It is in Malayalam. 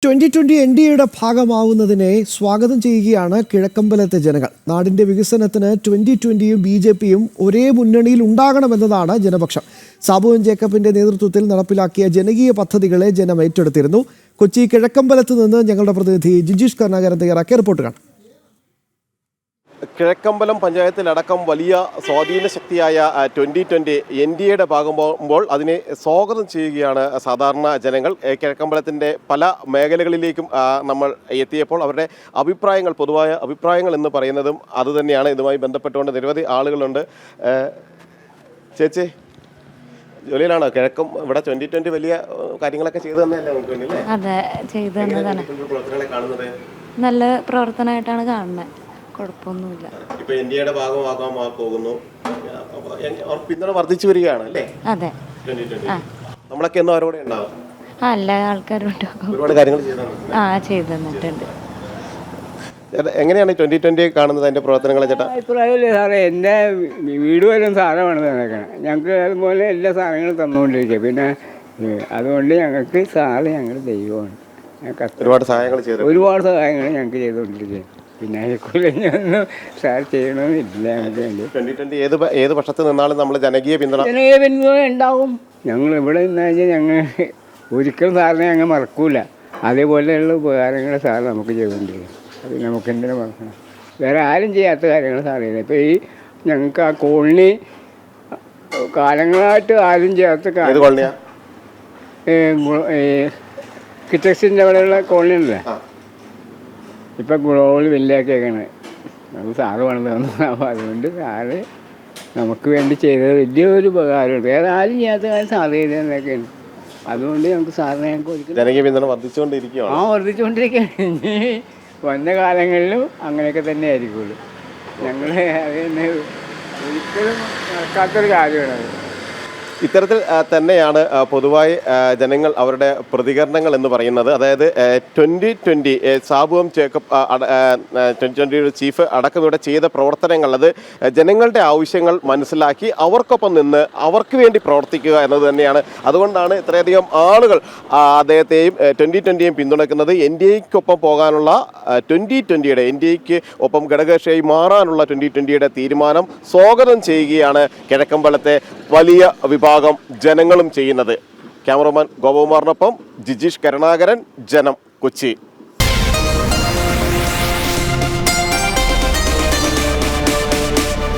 2020 NDAയുടെ ഭാഗമാവുന്നതിനെ സ്വാഗതം ചെയ്യുകയാണ് കിഴക്കമ്പലത്തെ ജനങ്ങൾ. നാടിന്റെ വികസനത്തിന് 2020യും BJPയും ഒരേ മുന്നണിയിൽ ഉണ്ടാകണമെന്നതാണ് ജനപക്ഷം. സാബു എൻ ജേക്കബിന്റെ നേതൃത്വത്തിൽ നടപ്പിലാക്കിയ ജനകീയ പദ്ധതികളെ ജനം ഏറ്റെടുത്തിരുന്നു. കൊച്ചി കിഴക്കമ്പലത്ത് നിന്ന് ഞങ്ങളുടെ പ്രതിനിധി ജിജീഷ് കരുണാകരൻ തയ്യാറാക്കിയ റിപ്പോർട്ട് കാണാം. കിഴക്കമ്പലം പഞ്ചായത്തിലടക്കം വലിയ സ്വാധീന ശക്തിയായ 2020 NDAയുടെ ഭാഗമാകുമ്പോൾ അതിനെ സ്വാഗതം ചെയ്യുകയാണ് സാധാരണ ജനങ്ങൾ. കിഴക്കമ്പലത്തിൻ്റെ പല മേഖലകളിലേക്കും നമ്മൾ എത്തിയപ്പോൾ അവരുടെ അഭിപ്രായങ്ങൾ, പൊതുവായ അഭിപ്രായങ്ങൾ എന്ന് പറയുന്നതും അതുതന്നെയാണ്. ഇതുമായി ബന്ധപ്പെട്ടുകൊണ്ട് നിരവധി ആളുകളുണ്ട്. ചേച്ചി ജോലിയിലാണോ? കിഴക്കം ഇവിടെ 2020 വലിയ കാര്യങ്ങളൊക്കെ ചെയ്തു തന്നെയല്ലേ നമുക്ക് വേണ്ടി? അതെ, ചെയ്തു തന്നതാണ്. പ്രവർത്തനങ്ങളെ കാണുന്നത് നല്ല പ്രവർത്തനമായിട്ടാണ് കാണുന്നത്. കുഴപ്പമൊന്നുമില്ല. ഇപ്പൊ ഇന്ത്യയുടെ ഭാഗമാകാൻ പോകുന്നു, പിന്തുണ വർദ്ധിച്ചു വരികയാണ് അല്ലേ? അതെ, നമ്മളൊക്കെ എന്നോ അവരോടെ ഉണ്ടാവും. എല്ലാ ആൾക്കാരും ഒരുപാട് കാര്യങ്ങൾ ചെയ്തു തന്നിട്ടുണ്ട്. എങ്ങനെയാണ് 2020 കാണുന്നത് അതിന്റെ പ്രവർത്തനങ്ങളെ? ചേട്ടാ അഭിപ്രായമില്ല സാറേ, എൻ്റെ വീട് വരും സാധനമാണ് തന്നേക്കണം. ഞങ്ങൾക്ക് അതുപോലെ എല്ലാ സാധനങ്ങളും തന്നുകൊണ്ടിരിക്കുക. പിന്നെ അതുകൊണ്ട് ഞങ്ങൾക്ക് സാറ് ഞങ്ങളുടെ ദൈവമാണ്. ഒരുപാട് സഹായങ്ങൾ ഞങ്ങൾക്ക് ചെയ്തുകൊണ്ടിരിക്കുക. പിന്നെ അതിനെക്കുറിച്ചൊന്നും സാർ ചെയ്യണമെന്നില്ല. ഞങ്ങൾക്ക് വേണ്ടി 2020 ഏത് പക്ഷത്ത് നിന്നാലും നമ്മൾ ജനകീയ പിന്തുണ ഉണ്ടാവും. ഞങ്ങൾ ഇവിടെ നിന്നാൽ ഞങ്ങൾ ഒരിക്കലും സാറിനെ ഞങ്ങൾ മറക്കൂല. അതേപോലെയുള്ള ഉപകാരങ്ങൾ സാർ നമുക്ക് ചെയ്തുകൊണ്ടിരിക്കും. അത് നമുക്ക് എന്തിനാ മറക്കണം? വേറെ ആരും ചെയ്യാത്ത കാര്യങ്ങൾ സാറില്ല. ഇപ്പോൾ ഈ ഞങ്ങൾക്ക് ആ കോളനി കാലങ്ങളായിട്ട് ആരും ചെയ്യാത്ത കാര്യം, കിറ്റക്സിൻ്റെ അവിടെയുള്ള കോളനി ഉണ്ടല്ലേ, ഇപ്പം ഗ്ലോബൽ വലിയാക്കിയേക്കാണ്. അത് സാറ് പണിത് തന്നു. അപ്പോൾ അതുകൊണ്ട് സാറ് നമുക്ക് വേണ്ടി ചെയ്തത് വലിയൊരു ഉപകാരമുണ്ട്. വേറെ ആരും ചെയ്യാത്ത കാര്യം സാറ് ചെയ്തതെന്നൊക്കെയാണ്. അതുകൊണ്ട് നമുക്ക് സാറിനെ ഞങ്ങൾക്ക് ജനകീയ പിന്തുണ വർദ്ധിച്ചുകൊണ്ടിരിക്കുകയാണ്. വർദ്ധിച്ചുകൊണ്ടിരിക്കുകയാണ്. ഇനി വന്ന കാലങ്ങളിലും അങ്ങനെയൊക്കെ തന്നെ ആയിരിക്കുള്ളൂ. ഞങ്ങൾ അത് ഒരിക്കലും നടക്കാത്തൊരു കാര്യമാണ് അത്. ഇത്തരത്തിൽ തന്നെയാണ് പൊതുവായി ജനങ്ങൾ അവരുടെ പ്രതികരണങ്ങൾ എന്ന് പറയുന്നത്. അതായത് 2020 സാബു എം ജേക്കബ് 2020 ചീഫ് അടക്കം ഇവിടെ ചെയ്ത പ്രവർത്തനങ്ങൾ, അത് ജനങ്ങളുടെ ആവശ്യങ്ങൾ മനസ്സിലാക്കി അവർക്കൊപ്പം നിന്ന് അവർക്ക് വേണ്ടി പ്രവർത്തിക്കുക എന്നത് തന്നെയാണ്. അതുകൊണ്ടാണ് ഇത്രയധികം ആളുകൾ അദ്ദേഹത്തെയും 2020യും പിന്തുണയ്ക്കുന്നത്. NDAയ്ക്കൊപ്പം പോകാനുള്ള 2020യുടെ NDAയ്ക്ക് ഒപ്പം ഘടകകക്ഷിയായി മാറാനുള്ള 2020യുടെ തീരുമാനം സ്വാഗതം ചെയ്യുകയാണ് കിഴക്കമ്പലത്തെ വലിയ വിഭാഗം ജനങ്ങളും ചെയ്യുന്നത്. ക്യാമറമാൻ ഗോപകുമാറിനൊപ്പം ജിജീഷ് കരുണാകരൻ, ജനം, കൊച്ചി.